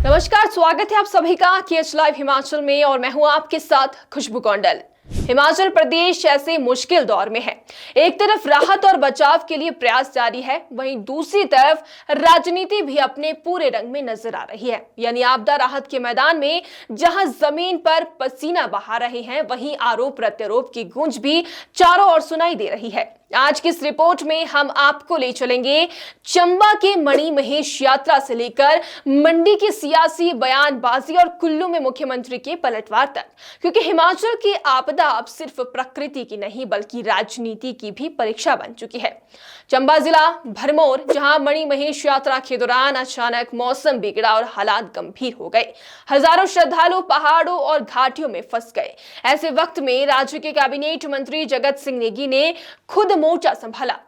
नमस्कार, स्वागत है आप सभी का KH लाइव हिमाचल में और मैं हूं आपके साथ खुशबू कौंडल। हिमाचल प्रदेश ऐसे मुश्किल दौर में है। एक तरफ राहत और बचाव के लिए प्रयास जारी है, वहीं दूसरी तरफ राजनीति भी अपने पूरे रंग में नजर आ रही है। यानी आपदा राहत के मैदान में जहां जमीन पर पसीना बहा रहे हैं, वहीं आरोप प्रत्यारोप की गूंज भी चारों ओर सुनाई दे रही है। आज की इस रिपोर्ट में हम आपको ले चलेंगे चंबा के मणि महेश यात्रा से लेकर मंडी की सियासी बयानबाजी और कुल्लू में मुख्यमंत्री के पलटवार तक, क्योंकि हिमाचल की आपदा अब सिर्फ प्रकृति की नहीं बल्कि राजनीति की भी परीक्षा बन चुकी है। चंबा जिला भरमौर, जहां मणि महेश यात्रा के दौरान अचानक मौसम बिगड़ा और हालात गंभीर हो गए। हजारों श्रद्धालु पहाड़ों और घाटियों में फंस गए। ऐसे वक्त में राज्य के कैबिनेट मंत्री जगत सिंह नेगी ने खुद मोर्चा संभाला।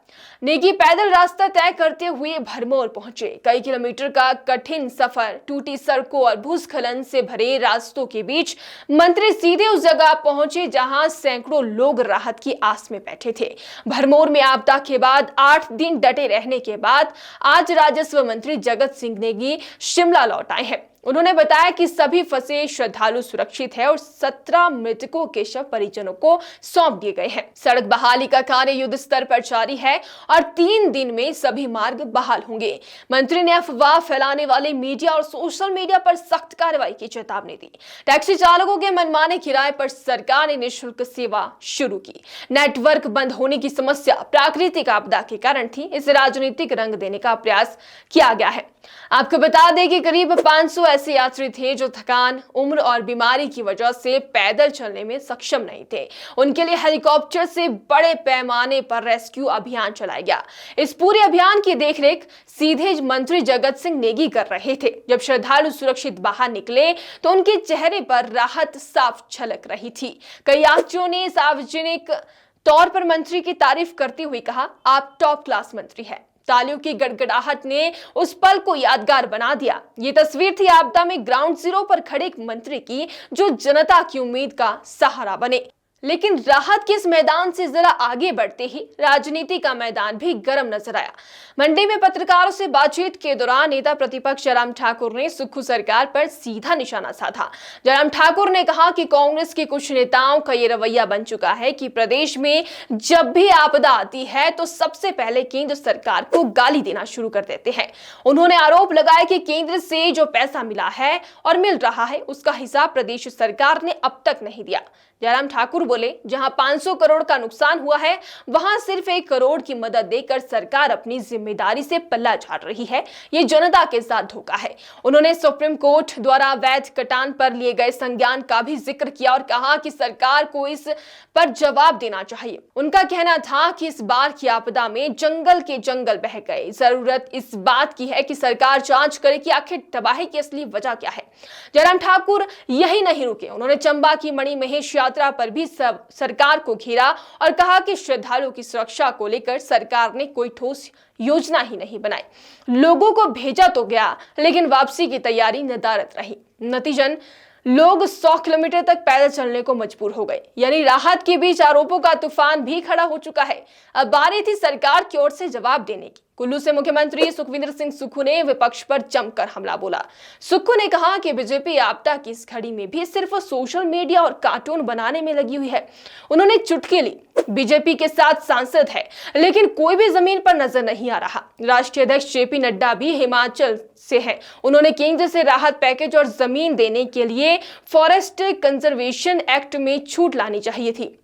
नेगी पैदल रास्ता तय करते हुए भरमौर पहुंचे। कई किलोमीटर का कठिन सफर, टूटी सड़कों और भूस्खलन से भरे रास्तों के बीच मंत्री सीधे उस जगह पहुंचे जहां सैकड़ों लोग राहत की आस में बैठे थे। भरमौर में आपदा के बाद 8 दिन डटे रहने के बाद आज राजस्व मंत्री जगत सिंह नेगी शिमला लौट आए हैं। उन्होंने बताया कि सभी फंसे श्रद्धालु सुरक्षित है और 17 मृतकों के शव परिजनों को सौंप दिए गए हैं। सड़क बहाली का कार्य युद्ध स्तर पर जारी है और 3 दिन में सभी मार्ग बहाल होंगे। मंत्री ने अफवाह फैलाने वाले मीडिया और सोशल मीडिया पर सख्त कार्रवाई की चेतावनी दी। टैक्सी चालकों के मनमाने किराए पर सरकार ने निःशुल्क सेवा शुरू की। नेटवर्क बंद होने की समस्या प्राकृतिक आपदा के कारण थी, इसे राजनीतिक रंग देने का प्रयास किया गया है। आपको बता दें कि करीब 500 ऐसे यात्री थे जो थकान, उम्र और बीमारी की वजह से पैदल चलने में सक्षम नहीं थे। उनके लिए हेलीकॉप्टर से बड़े पैमाने पर रेस्क्यू अभियान चलाया गया। इस पूरे अभियान की देखरेख सीधे मंत्री जगत सिंह नेगी कर रहे थे। जब श्रद्धालु सुरक्षित बाहर निकले तो उनके चेहरे पर राहत साफ झलक रही थी। कई यात्रियों ने सार्वजनिक तौर पर मंत्री की तारीफ करते हुए कहा, आप टॉप क्लास मंत्री हैं। तालियों की गड़गड़ाहट ने उस पल को यादगार बना दिया। ये तस्वीर थी आपदा में ग्राउंड जीरो पर खड़े एक मंत्री की, जो जनता की उम्मीद का सहारा बने। लेकिन राहत के इस मैदान से जरा आगे बढ़ते ही राजनीति का मैदान भी गर्म नजर आया। मंडी में पत्रकारों से बातचीत के दौरान नेता प्रतिपक्ष जयराम ठाकुर ने सुक्खू सरकार पर सीधा निशाना साधा। जयराम ठाकुर ने कहा कि कांग्रेस के कुछ नेताओं का ये रवैया बन चुका है कि प्रदेश में जब भी आपदा आती है तो सबसे पहले केंद्र सरकार को गाली देना शुरू कर देते हैं। उन्होंने आरोप लगाया कि केंद्र से जो पैसा मिला है और मिल रहा है, उसका हिसाब प्रदेश सरकार ने अब तक नहीं दिया। जयराम ठाकुर बोले, जहां 500 करोड़ का नुकसान हुआ है, वहां सिर्फ 1 करोड़ की मदद देकर सरकार अपनी जिम्मेदारी से पल्ला झाड़ रही है। ये जनता के साथ धोखा है। उन्होंने सुप्रीम कोर्ट द्वारा अवैध कटान पर लिए गए संज्ञान का भी जिक्र किया और कहा कि सरकार को इस पर जवाब देना चाहिए। उनका कहना था कि इस बार की आपदा में जंगल के जंगल बह गए। जरूरत इस बात की है कि सरकार जांच करे कि आखिर तबाही की असली वजह क्या है। जयराम ठाकुर यही नहीं रुके। उन्होंने चंबा की मणि महेश यात्रा पर भी सरकार को घेरा और कहा कि श्रद्धालुओं की सुरक्षा को लेकर सरकार ने कोई ठोस योजना ही नहीं बनाई। लोगों को भेजा तो गया, लेकिन वापसी की तैयारी नदारद रही। नतीजन लोग 100 किलोमीटर तक पैदल चलने को मजबूर हो गए। यानी राहत के बीच आरोपों का तूफान भी खड़ा हो चुका है। अब बारी थी सरकार की ओर से जवाब देने की। कुल्लू से मुख्यमंत्री सुखविंदर सिंह सुक्खू ने विपक्ष पर जमकर हमला बोला। सुक्खू ने कहा कि बीजेपी आपदा की इस घड़ी में भी सिर्फ सोशल मीडिया और कार्टून बनाने में लगी हुई है। उन्होंने चुटकी ली, बीजेपी के साथ सांसद है, लेकिन कोई भी जमीन पर नजर नहीं आ रहा। राष्ट्रीय अध्यक्ष जेपी नड्डा भी हिमाचल से है। उन्होंने केंद्र से राहत पैकेज और जमीन देने के लिए फॉरेस्ट कंजर्वेशन एक्ट में छूट लानी चाहिए थी।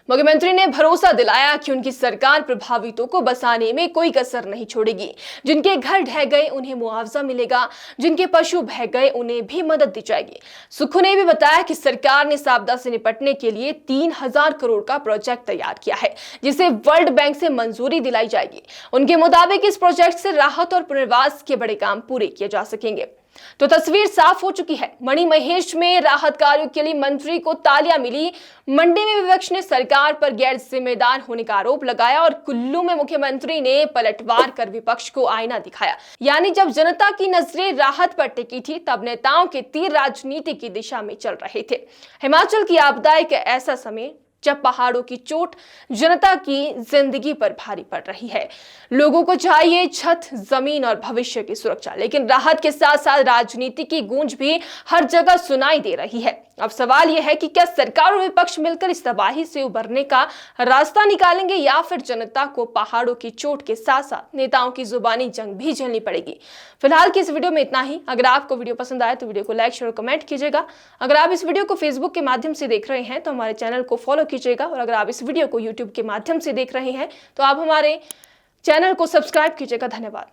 मुख्यमंत्री ने भरोसा दिलाया कि उनकी सरकार प्रभावितों को बसाने में कोई कसर नहीं छोड़ेगी। जिनके घर ढह गए उन्हें मुआवजा मिलेगा, जिनके पशु बह गए उन्हें भी मदद दी जाएगी। सुक्खू ने भी बताया कि सरकार ने इस आपदा से निपटने के लिए 3000 करोड़ का प्रोजेक्ट तैयार किया है, जिसे वर्ल्ड बैंक से मंजूरी दिलाई जाएगी। उनके मुताबिक इस प्रोजेक्ट से राहत और पुनर्वास के बड़े काम पूरे किए जा सकेंगे। तो तस्वीर साफ हो चुकी है। मणि महेश में राहत कार्यों के लिए मंत्री को तालियां मिली। मंडी में विपक्ष ने सरकार पर गैर जिम्मेदार होने का आरोप लगाया और कुल्लू में मुख्यमंत्री ने पलटवार कर विपक्ष को आईना दिखाया। यानी जब जनता की नजरें राहत पर टिकी थी, तब नेताओं के तीर राजनीति की दिशा में चल रहे थे। हिमाचल की आपदा एक ऐसा समय जब पहाड़ों की चोट जनता की जिंदगी पर भारी पड़ रही है। लोगों को चाहिए छत, जमीन और भविष्य की सुरक्षा, लेकिन राहत के साथ साथ राजनीति की गूंज भी हर जगह सुनाई दे रही है। अब सवाल यह है कि क्या सरकार और विपक्ष मिलकर इस तबाही से उबरने का रास्ता निकालेंगे या फिर जनता को पहाड़ों की चोट के साथ साथ नेताओं की जुबानी जंग भी झेलनी पड़ेगी। फिलहाल की इस वीडियो में इतना ही। अगर आपको वीडियो पसंद आए तो वीडियो को लाइक, शेयर और कमेंट कीजिएगा। अगर आप इस वीडियो को फेसबुक के माध्यम से देख रहे हैं तो हमारे चैनल को फॉलो कीजिएगा, और अगर आप इस वीडियो को यूट्यूब के माध्यम से देख रहे हैं तो आप हमारे चैनल को सब्सक्राइब कीजिएगा। धन्यवाद।